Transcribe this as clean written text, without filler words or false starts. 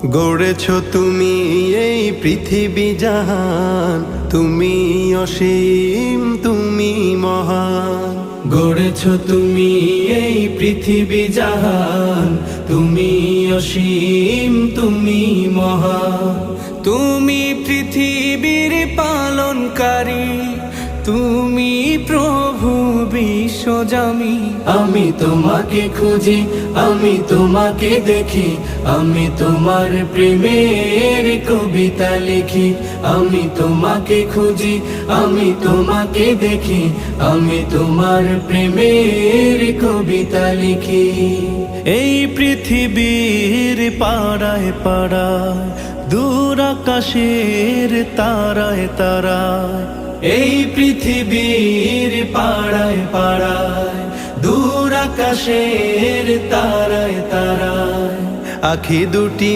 গড়েছ তুমি এই পৃথিবী জাহান, তুমি অসীম তুমি মহান। গড়েছ তুমি এই পৃথিবী জাহান, তুমি অসীম তুমি মহান। তুমি পৃথিবীর পালনকারী, তুমি প্রভু বিশ্বজামি। আমি তোমাকে খুঁজি, আমি তোমাকে দেখি, আমি তোমার প্রেমের কবিতা লিখি। আমি তোমাকে খুঁজি, আমি তোমাকে দেখি, আমি তোমার প্রেমের কবিতা লিখি। এই পৃথিবীর পাড়ায় পাড়ায়, দূর আকাশের তারায় তারায়, এই পৃথিবীর পাড়ায় পাড়ায়, দূর আকাশের তারায় তারায়, আখি দুটি